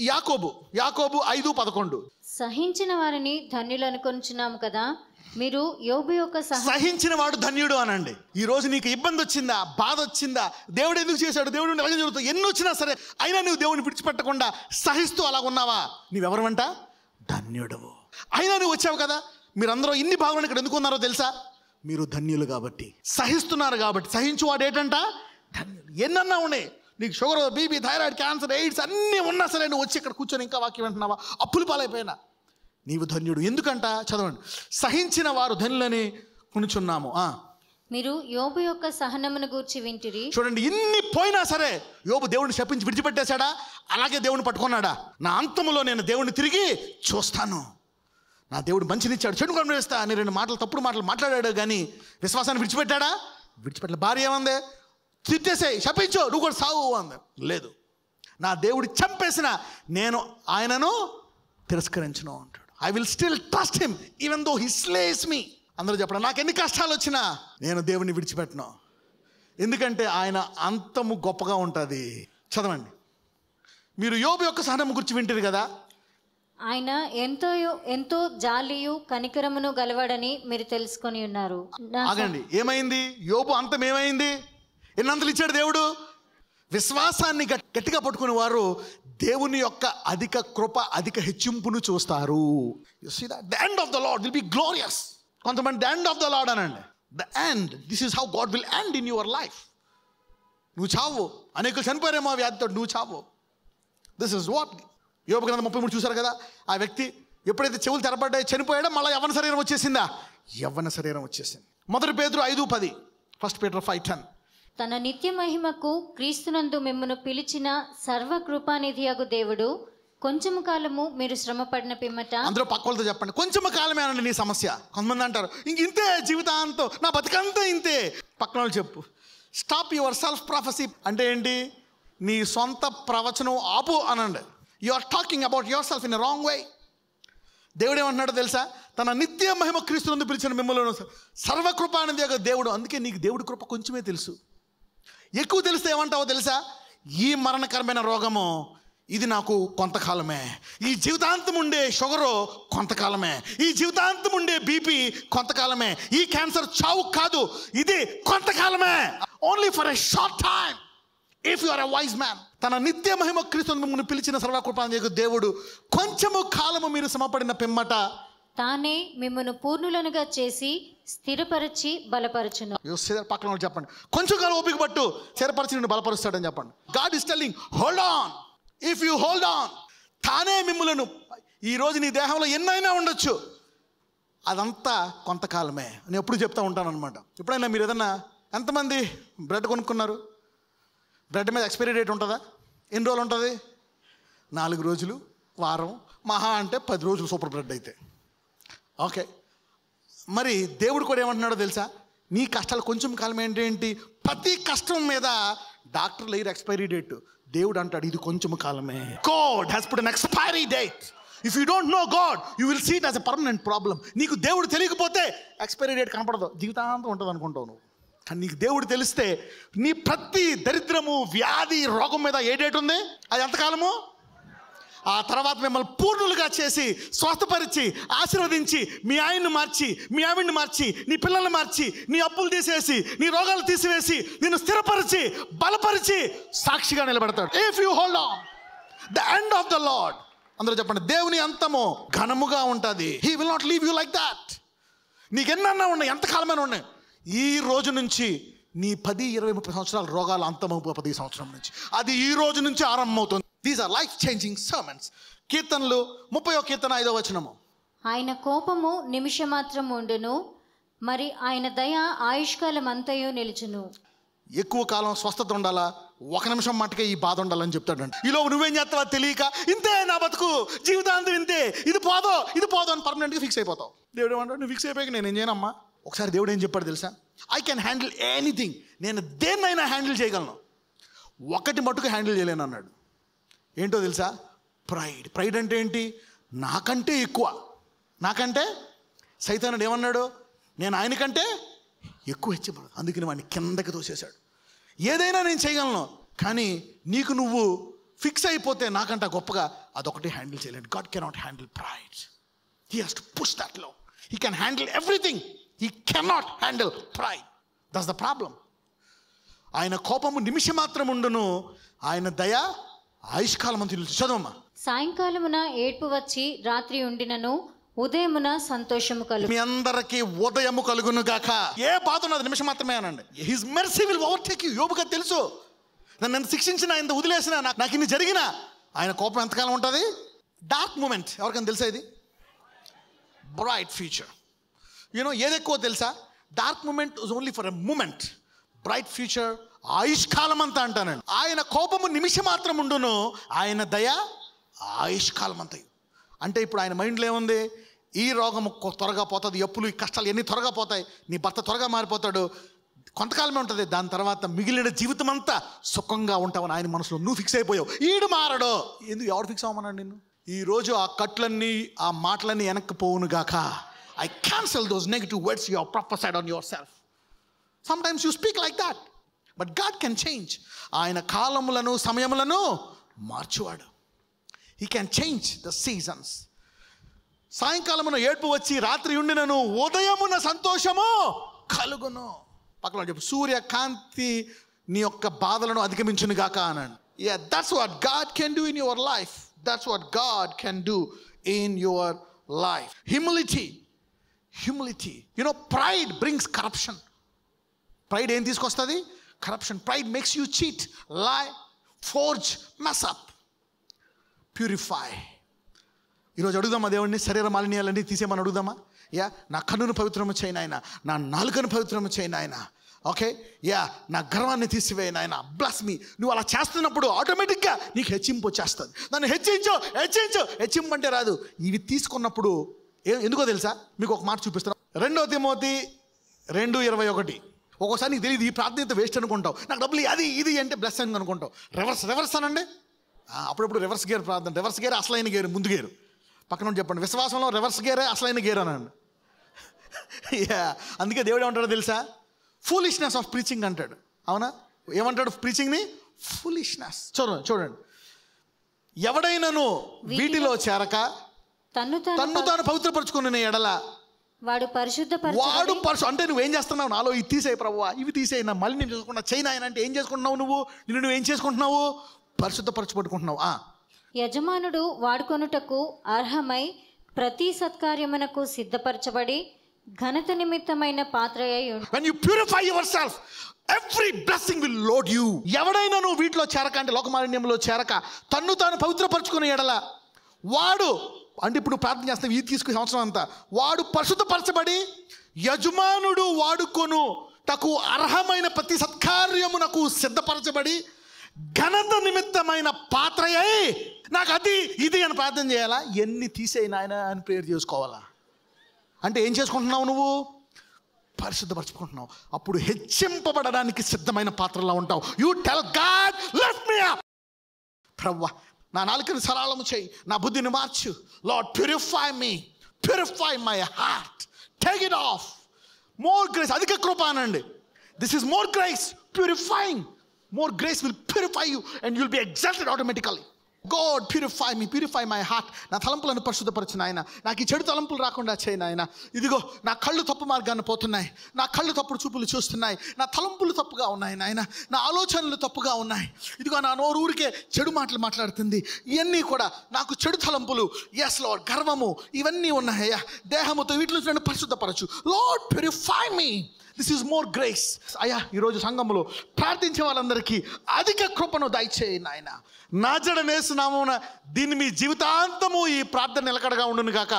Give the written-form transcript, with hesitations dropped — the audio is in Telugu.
యాకోబు 5:11. సహించిన వారిని ధన్యులు అనుకొనుచున్నాము కదా, మీరు యోబు యొక్క సహించిన వాడు ధన్యుడు అనండి. ఈ రోజు నీకు ఇబ్బంది వచ్చిందా, బాధ వచ్చిందా, దేవుడు ఎందుకు చేశాడు, దేవుడు ఎలాగ జరుగుతుంది, ఎన్ని వచ్చినా సరే అయినా నువ్వు దేవుడిని విడిచిపెట్టకుండా సహిస్తూ అలా ఉన్నావా, నువ్వెవరమంట, ధన్యుడవు. అయినా నువ్వు వచ్చావు కదా. మీరందరూ ఇన్ని భావనలు ఇక్కడ ఎందుకు ఉన్నారో తెలుసా, మీరు ధన్యులు కాబట్టి, సహిస్తున్నారు కాబట్టి. సహించువాడు ఏంటంట, ధన్యుడు. ఎన్నన్నా ఉన్నాయి, నీకు sugar, BP, thyroid, cancer, AIDS అన్నీ ఉన్నా సరే నువ్వు వచ్చి ఇక్కడ కూర్చొని ఇంకా వాక్యం వింటున్నావా, అప్పులు పాలైపోయినా నీవు ధన్యుడు. ఎందుకంట, చదవండి, సహించిన వారు ధన్యులని కొనుచున్నాము. మీరు యోబు యొక్క సహనమును గూర్చి వింటిరి. చూడండి, ఇన్ని పోయినా సరే యోబు దేవుడిని శపించి విడిచిపెట్టేశాడా, అలాగే దేవుడిని పట్టుకున్నాడా. నా అంతములో నేను దేవుడిని తిరిగి చూస్తాను, నా దేవుడు మంచినిచ్చాడు, చెడు కొను వేస్తా అని 2 మాటలు తప్పుడు మాటలు మాట్లాడాడు. కానీ విశ్వాసాన్ని విడిచిపెట్టాడా, విడిచిపెట్టలే. భార్య ఏమంది, తిట్టేసే, శపించు, నువ్వు కూడా సావు అంది. లేదు, నా దేవుడు చంపేసిన నేను ఆయనను తిరస్కరించను అంటాడు. I will still trust him even though he slays me. అందరూ చెప్పండి, నాకు ఎన్ని కష్టాలు వచ్చినా నేను దేవుడిని విడిచిపెట్టను, ఎందుకంటే ఆయన అంతము గొప్పగా ఉంటుంది. చదవండి, మీరు యోబు యొక్క సహనము గురించి వింటారు కదా, ఆయన ఎంతో జాలియు కనికరమును గలవాడని మీరు తెలుసుకొని ఉన్నారు. ఆగండి, ఏమైంది యోబు అంతం ఏమైంది, ఎన్నంతలు ఇచ్చాడు దేవుడు. విశ్వాసాన్ని గట్టిగా పట్టుకునే వారు దేవుని యొక్క అధిక కృప, అధిక హెచ్చింపును చూస్తారు. You see that the end of the Lord will be glorious. కొంతమంది the end of the Lord అనండి. The end, this is how God will end in your life. నువ్వు చావు, అనేకులు చనిపోయారేమో వ్యాధితో, నువ్వు చావు. This is what. యోబు గ్రంథం 33 చూశారు కదా, ఆ వ్యక్తి ఎప్పుడైతే చెవులు తెరపడ్డాయో చనిపోయాడో మళ్ళీ యవ్వన శరీరం వచ్చేసిందా, యవ్వన శరీరం వచ్చేసింది. 1 పేతురు 5:10, 1 Peter 5:10. తన నిత్య మహిమకు క్రీస్తునందు మిమ్మును పిలిచిన సర్వకృపానిధియగు దేవుడు కొంచెము కాలము మీరు శ్రమ పడిన పిమ్మట. అందరూ పక్కలతో చెప్పండి, కొంచెము కాలమే అనండి నీ సమస్య. కొంతమంది అంటారు ఇంతే జీవితాంతం, నా బతికంతా ఇంతే. పక్కన వాళ్ళు చెప్పు, స్టాప్ యువర్ సెల్ఫ్ ప్రాఫెసీ. అంటే ఏంటి, నీ సొంత ప్రవచనం ఆపు అనండి. You are talking about yourself in a wrong way. దేవుడు ఏమంటున్నాడో తెలుసా, తన నిత్య మహిమ క్రీస్తునందు పిలిచిన మిమ్మల్ని సర్వకృపానిధియగు దేవుడు. అందుకే నీకు దేవుడి కృప కొంచెమే తెలుసు. ఎక్కువ తెలిస్తే ఏమంటావో తెలుసా, ఈ మరణకరమైన రోగము ఇది నాకు కొంతకాలమే, ఈ జీవితాంతం ఉండే షుగరు కొంతకాలమే, ఈ జీవితాంతం ఉండే బీపీ కొంతకాలమే, ఈ క్యాన్సర్ చావు కాదు, ఇది కొంతకాలమే, only for a short time if you are a wise man. తన నిత్య మహిమ క్రీస్తును మిమ్మల్ని పిలిచిన సర్వకృపానిధియగు దేవుడు కొంచెము కాలము మీరు శ్రమపడిన పిమ్మట తానే మిమ్మల్ని పూర్ణులనుగా చేసి స్థిరపరిచి బలపరచును. పక్కన చెప్పండి, కొంచెం కాలం ఓపిక పట్టు, స్థిరపరిచి నిన్ను బలపరుస్తాడని చెప్పండి. God is telling hold on. If you hold on, తానే మిమ్ములను, ఈరోజు నీ దేహంలో ఎన్నైనా ఉండొచ్చు, అదంతా కొంతకాలమే. నేను ఎప్పుడు చెప్తా ఉంటాను అనమాట. ఎప్పుడైనా మీరు ఏదన్నా, ఎంతమంది బ్రెడ్ కొనుక్కున్నారు, బ్రెడ్ మీద ఎక్స్పైరీ డేట్ ఉంటుందా, ఎన్ని రోజులు ఉంటుంది, 4 రోజులు, వారం, మహా అంటే 10 రోజులు సూపర్ బ్రెడ్ అయితే. ఓకే, మరి దేవుడు కూడా ఏమంటున్నాడో తెలుసా, నీ కష్టాలు కొంచెం కాలం ఏంటి, ప్రతి కష్టం మీద డాక్టర్లు ఎయిర్ ఎక్స్పైరీ డేట్, దేవుడు అంటాడు ఇది కొంచెం కాలమే. God has put an expiry date. If you don't know God you will see it as a permanent problem. నీకు దేవుడు తెలియకపోతే ఎక్స్పైరీ డేట్ కనపడదు, జీవితాంతం ఉంటుంది అనుకుంటావు నువ్వు. కానీ నీకు దేవుడు తెలిస్తే నీ ప్రతి దరిద్రము, వ్యాధి, రోగం మీద ఏ డేట్ ఉంది, అది ఎంతకాలము. ఆ తర్వాత మిమ్మల్ని పూర్ణులుగా చేసి, స్వస్థపరిచి, ఆశీర్వదించి, మీ ఆయన్ని మార్చి, మీ ఆవిడ్ని మార్చి, నీ పిల్లల్ని మార్చి, నీ అప్పులు తీసేసి, నీ రోగాలు తీసివేసి, నిన్ను స్థిరపరిచి, బలపరిచి, సాక్షిగా నిలబెడతాడు. If you hold on, the end of the Lord. అందరూ చెప్పండి, దేవుని అంతము ఘనముగా ఉంటుంది. He will not leave you like that. నీకెన్నన్నా ఉన్నాయి, ఎంతకాలమైనా ఉన్నాయి. ఈ రోజు నుంచి నీ 10, 20, 30 సంవత్సరాల రోగాలు అంతమవుతుంది. 10 సంవత్సరం నుంచి అది ఈ రోజు నుంచి ఆరంభమవుతుంది. These are life changing sermons. కీర్తనలు 30వ కీర్తన 5వ వచనము. ఆయన కోపము నిమిషమాత్రం ఉండును, మరి ఆయన దయ ఆయుష్కాలం అంతయు నిలుచును. ఎక్కువ కాలం స్వస్థత ఉండాలా, 1 నిమిషం మట్టుకే ఈ బాధ ఉండాలని చెప్తాడండి. ఈలో నువ్వేం చేస్తావా తెలియక, ఇంతే నా బతుకు, జీవితాంతం ఇంతే, ఇది పోదో అని పర్మనెంట్గా ఫిక్స్ అయిపోతావు. దేవుడు ఏమంటాడు, నువ్వు ఫిక్స్ అయిపోయాక నేనేం చేయనమ్మా. ఒకసారి దేవుడు ఏం చెప్పాడు తెలుసా, ఐ కెన్ హ్యాండిల్ ఎనీథింగ్. నేను దేన్నైనా హ్యాండిల్ చేయగలను, ఒకటి మట్టుకు హ్యాండిల్ చేయలేను అన్నాడు. ఏంటో తెలుసా, ప్రైడ్. ప్రైడ్ అంటే ఏంటి, నాకంటే ఎక్కువ, నాకంటే. సైతానుడు ఏమన్నాడు, నేను ఆయనకంటే ఎక్కువ హెచ్చబడదు, అందుకని వాడిని కిందకి తోసేశాడు. ఏదైనా నేను చేయగలను, కానీ నీకు నువ్వు ఫిక్స్ అయిపోతే నాకంట గొప్పగా అదొకటి హ్యాండిల్ చేయలేడు. God cannot handle pride. He has to push that low. He can handle everything. He cannot handle pride. That's the problem. ఆయన కోపము నిమిషం మాత్రం ఉండును, ఆయన దయ ఆయుష్కాలం అంత. చదవమ్మా. సాయంకాలమున ఏడ్పు వచ్చి రాత్రి ఉండినను ఉదయమున సంతోషము కలుగు. మీ అందరికీ ఉదయము కలుగును గాక. ఏ బాధ ఉన్నది నిమిషం మాత్రమే అనండి. His mercy will overtake you. యోబుగా తెలుసు, నన్ను శిక్షించిన, ఆయన వదిలేసిన, నాకు ఇన్ని జరిగిన, ఆయన కోపం ఎంతకాలం ఉంటుంది? Dark moment. ఎవరికైనా తెలుసా ఇది? Bright future. యూనో ఏది ఎక్కువ తెలుసా? Dark moment is only for a moment. Bright future ఆయుష్కాలం అంతా అంటానండి. ఆయన కోపము నిమిషం మాత్రం ఉండును, ఆయన దయ ఆయుష్కాలం అంతా. అంటే ఇప్పుడు ఆయన మైండ్లో ఏముంది? ఈ రోగం త్వరగా పోతుంది, అప్పులు, ఈ కష్టాలు ఎన్ని త్వరగా పోతాయి, నీ భర్త త్వరగా మారిపోతాడు, కొంతకాలమే ఉంటుంది, దాని తర్వాత మిగిలిన జీవితం అంతా సుఖంగా ఉంటావని ఆయన మనసులో నువ్వు ఫిక్స్ అయిపోయావు. ఈడు మారడో. ఎందుకు? ఎవరు ఫిక్స్ అవ్వమన్నాడు నిన్ను? ఈరోజు ఆ కట్లన్నీ, ఆ మాటలన్నీ వెనక్కి పోవును గాక. I cancel those negative words you have prophesied on yourself. Sometimes you speak like that, but God can change. ఆయన కాలములను సమయములను మార్చువాడు. He can change the seasons. సాయంకాలమున ఏడ్పు వచ్చి రాత్రి ఉండినను ఉదయమున సంతోషము కలుగును. పక్కన చెప్పు, సూర్యకాంతి నీ యొక్క బాధలను అధిగమించును గాక అనండి. Yeah, that's what God can do in your life. That's what God can do in your life. Humility. You know pride brings corruption. Pride ఏం తీసుకొస్తుంది? Corruption. Pride makes you cheat, లై, ఫోర్జ్, మెస్ అప్. ప్యూరిఫై. ఈరోజు అడుగుదామా దేవుడిని, శరీర మాలిన్యాలన్నీ తీసేయమని అడుగుదామా? యా, నా కన్నును పవిత్రము చేయను ఆయన, నా నాలుకను పవిత్రము చేయను ఆయన. ఓకే, యా, నా గర్వాన్ని తీసివేయను ఆయన. బ్లస్ మీ. నువ్వు అలా చేస్తున్నప్పుడు ఆటోమేటిక్గా నీకు హెచ్చింపు వచ్చేస్తుంది. నన్ను హెచ్చింపంటే రాదు. ఇవి తీసుకున్నప్పుడు ఎందుకో తెలుసా? మీకు ఒక మాట చూపిస్తాను. 2 తిమోతి 2:21. ఒక్కోసారి నీకు తెలియదు, ఈ ప్రార్థన వేస్ట్ అనుకుంటావు, నాకు డబ్బులు అది ఇది అంటే బ్లెస్ అని అనుకుంటావు. రివర్స్ అనండి. అప్పుడప్పుడు రివర్స్ గేర్ ప్రార్థన. రివర్స్ గేర్ అసలైన గేరు, ముందు గేరు. పక్కన చెప్పండి, విశ్వాసంలో రివర్స్ గేరే అసలైన గేర్ అనండి. అందుకే దేవుడు ఏమంటాడో తెలుసా? ఫూలిష్నెస్ ఆఫ్ ప్రీచింగ్ అంటాడు. అవునా? ఏమంటాడు ప్రీచింగ్ని? ఫూలిష్నెస్. చూడండి, ఎవడైనాను వీటిలో చేరక తన్ను తాను పవిత్రపరచుకునే ఎడల వాడు అంటే నువ్వేం చేస్తున్నావు? నాలో ఇది తీసేయి ప్రభువా, ఇవి తీసేయి, నా మళ్ళీ నేను చేసుకున్నా చైనా ఆయన అంటే ఏం చేసుకుంటున్నావు? నువ్వేం చేసుకుంటున్నావు? పరిశుద్ధపరచుకుంటున్నావు. యజమానుడు వాడుకొనుటకు అర్హమై ప్రతి సత్కార్యమునకు సిద్ధపరచబడి ఘనత నిమిత్తమైన పాత్రయై ఉండు. When you purify yourself, every blessing will load you. ఎవడైనా నువ్వు వీటిలో చేరక, అంటే లోకమాలిన్యంలో చేరక తన్ను తాను పవిత్రపరచుకునే ఎడల వాడు, అంటే ఇప్పుడు ప్రార్థన చేస్తాం ఈ తీసుకునే సంవత్సరం అంతా, వాడు పరిశుద్ధపరచబడి యజమానుడు వాడుకొను తకు అర్హమైన ప్రతి సత్కార్యమునకు సిద్ధపరచబడి ఘనత నిమిత్తమైన పాత్రయై. నాకు అది ఇది అని ప్రార్థన చేయాలా? ఎన్ని తీసేయి నాయన అని ప్రేయర్ చేసుకోవాలా? అంటే ఏం చేసుకుంటున్నావు? నువ్వు పరిశుద్ధపరచుకుంటున్నావు. అప్పుడు హెచ్చింపబడడానికి సిద్ధమైన పాత్రలో ఉంటావు. You tell God, lift me up. ప్రభువా, నా నాలుకను సరళము చేయి, నా బుద్ధిని మార్చు. Lord, purify me, purify my heart, take it off. More grace, అధిక కృప అనండి. This is more grace, purifying. More grace will purify you and you will be exalted automatically. God, purify me, purify my heart. నా తలంపులను పరిశుద్ధపరచు నాయన. నాకు ఈ చెడు తలంపులు రాకుండా చేయి నాయన. ఇదిగో నా కళ్ళు తప్పు మార్గాన్ని పోతున్నాయి, నా కళ్ళు తప్పుడు చూపులు చూస్తున్నాయి, నా తలంపులు తప్పుగా ఉన్నాయి నాయన, నా ఆలోచనలు తప్పుగా ఉన్నాయి. ఇదిగో నా నోరు ఊరికే చెడు మాటలు మాట్లాడుతుంది. ఇవన్నీ కూడా నాకు చెడు తలంపులు. ఎస్ లార్డ్, గర్వము, ఇవన్నీ ఉన్నాయ్యా. దేహముతో వీటిలో నన్ను పరిశుద్ధపరచు. Lord, purify me. This is more grace. అయ్యా, ఈరోజు సంఘంలో ప్రార్థించే వాళ్ళందరికీ అధిక కృపను దయచేయి నాయన. నాజరేయుడనేసు నామమున దీన్ని మీ జీవితాంతము ఈ ప్రార్థన నిలకడగా ఉండును గాక.